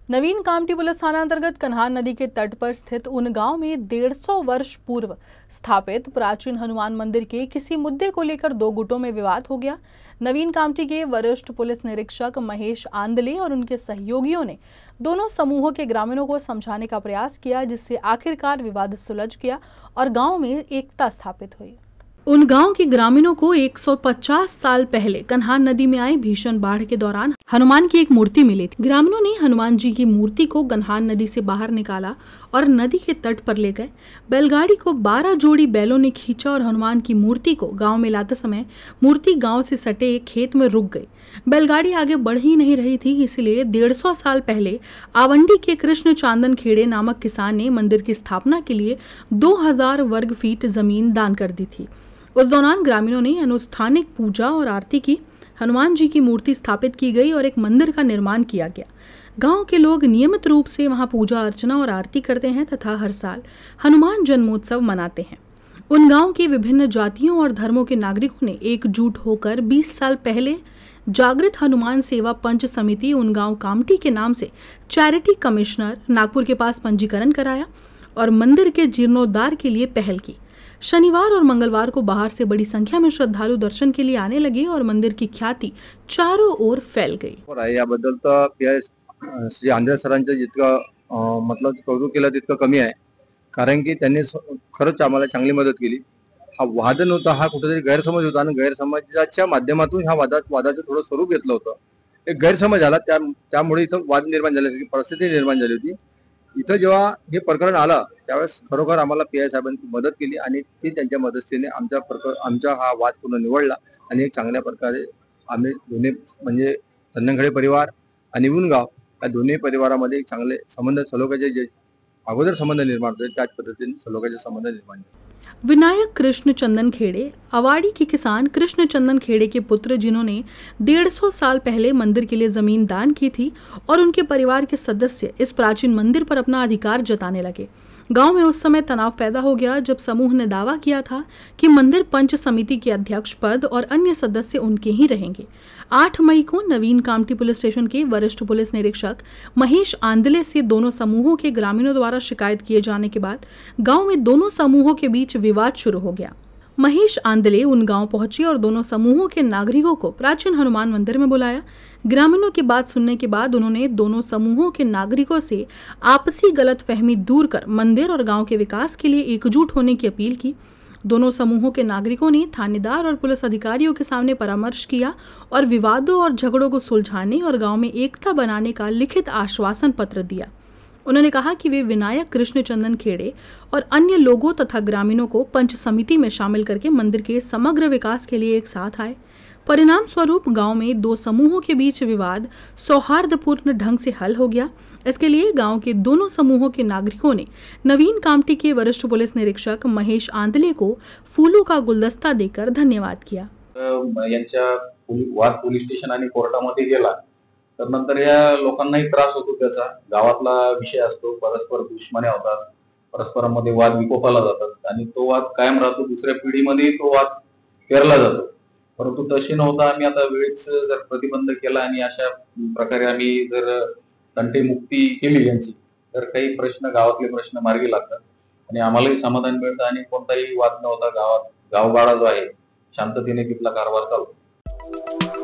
नवीन Kamthi police थाना अंतर्गत कन्हान नदी के तट पर स्थित उन गांव में 150 वर्ष पूर्व स्थापित प्राचीन हनुमान मंदिर के किसी मुद्दे को लेकर दो गुटों में विवाद हो गया। नवीन कामठी के वरिष्ठ पुलिस निरीक्षक महेश आंदले और उनके सहयोगियों ने दोनों समूहों के ग्रामीणों को समझाने का प्रयास किया, जिससे आखिरकार विवाद सुलझ गया और गांव में एकता स्थापित हुई। उन गांव के ग्रामीणों को 150 साल पहले कन्हान नदी में आई भीषण बाढ़ के दौरान हनुमान की एक मूर्ति मिली थी। ग्रामीणों ने हनुमान जी की मूर्ति को कन्हान नदी से बाहर निकाला और नदी के तट पर ले गए। बैलगाड़ी को 12 जोड़ी बैलों ने खींचा और हनुमान की मूर्ति को गांव में लाते समय मूर्ति गांव से सटे एक खेत में रुक गई। बैलगाड़ी आगे बढ़ ही नहीं रही थी, इसलिए 150 साल पहले आवंडी के कृष्ण चंदन खेड़े नामक किसान ने मंदिर की स्थापना के लिए 2000 वर्ग फीट जमीन दान कर दी थी। उस दौरान ग्रामीणों ने अनुष्ठानिक पूजा और आरती की, हनुमान जी की मूर्ति स्थापित की गई और एक मंदिर का निर्माण किया गया। गांव के लोग नियमित रूप से वहां पूजा अर्चना और आरती करते हैं तथा हर साल हनुमान जन्मोत्सव मनाते हैं। उन गांव की विभिन्न जातियों और धर्मों के नागरिकों ने एकजुट होकर 20 साल पहले जागृत हनुमान सेवा पंच समिति उन गांव कामठी के नाम से चैरिटी कमिश्नर नागपुर के पास पंजीकरण कराया और मंदिर के जीर्णोद्धार के लिए पहल की। शनिवार और मंगलवार को बाहर से बड़ी संख्या में श्रद्धालु दर्शन के लिए आने लगे और मंदिर की ख्याति चारों ओर फैल गई। याबद्दल तर श्री आंध्रे सरांचं जितकं मतलब कौतुक केलं तितकं कमी आहे, कारण की त्यांनी खरंच आम्हाला चांगली मदत केली। हा वाद नव्हता, हा कुठेतरी गैरसमज होता आणि गैरसमजाच्या माध्यमातून ह्या वादाचं थोडं स्वरूप घेतलं होतं। एक गैरसमज आला, त्यामुळे इथं वाद निर्माण झाल्याची परिस्थिती निर्माण झाली होती। इथं जेव्हा हे प्रकरण आलं त्यावेळेस खरोखर आम्हाला पीआय साहेबांनी मदत केली आणि ती त्यांच्या मदतीने आमचा हा वाद पूर्ण निवडला आणि एक चांगल्या प्रकारे आम्ही दोन्ही म्हणजे चंदनखेडे परिवार आणि उनगाव या दोन्ही परिवारामध्ये एक चांगले संबंध सलोख्याचे जे अगोदर संबंध निर्माण होते त्याच पद्धतीने सलोख्याचे संबंध निर्माण झाले। विनायक कृष्ण चंदन खेड़े अवाड़ी के किसान कृष्ण चंदन खेड़े के पुत्र, जिन्होंने 150 साल पहले मंदिर के लिए जमीन दान की थी, और उनके परिवार के सदस्य इस प्राचीन मंदिर पर अपना अधिकार जताने लगे। गांव में उस समय तनाव पैदा हो गया जब समूह ने दावा किया था कि मंदिर पंच समिति के अध्यक्ष पद और अन्य सदस्य उनके ही रहेंगे। 8 मई को नवीन कामठी पुलिस स्टेशन के वरिष्ठ पुलिस निरीक्षक महेश आंदले से दोनों समूहों के ग्रामीणों द्वारा शिकायत किए जाने के बाद गांव में दोनों समूहों के बीच विवाद शुरू हो गया। महेश आंदले उन गांव पहुंचे और दोनों समूहों के नागरिकों को प्राचीन हनुमान मंदिर में बुलाया। ग्रामीणों की बात सुनने के बाद उन्होंने दोनों समूहों के नागरिकों से आपसी गलतफहमी दूर कर मंदिर और गांव के विकास के लिए एकजुट होने की अपील की। दोनों समूहों के नागरिकों ने थानेदार और पुलिस अधिकारियों के सामने परामर्श किया और विवादों और झगड़ों को सुलझाने और गांव में एकता बनाने का लिखित आश्वासन पत्र दिया। उन्होंने कहा कि वे विनायक कृष्ण चंदन खेड़े और अन्य लोगों तथा ग्रामीणों को पंच समिति में शामिल करके मंदिर के समग्र विकास के लिए एक साथ आए। परिणाम स्वरूप गांव में दो समूहों के बीच विवाद सौहार्दपूर्ण ढंग से हल हो गया। इसके लिए गांव के दोनों समूहों के नागरिकों ने नवीन कामठी के वरिष्ठ पुलिस निरीक्षक महेश आंदले को फूलों का गुलदस्ता देकर धन्यवाद किया। यांच्या वाद पोलीस स्टेशन आणि कोर्टामध्ये गेला तर नंतर या लोकांनाही त्रास होतो, त्याचा गावातला विषय असतो, परस्पर दुश्मन्या होतात, परस्परांमध्ये वाद विकोपाला जातात आणि तो वाद कायम राहतो, दुसऱ्या पिढीमध्ये तो वाद पेरला जातो। परंतु तशी नव्हता, आम्ही आता वेळेच जर प्रतिबंध केला आणि अशा प्रकारे आम्ही जर तंटेमुक्ती केली यांची तर काही प्रश्न गावातले प्रश्न मार्गी लागतात आणि आम्हालाही समाधान मिळतं आणि कोणताही वाद नव्हता। गावात गावगाडा जो आहे शांततेने तिथला कारभार चालतो।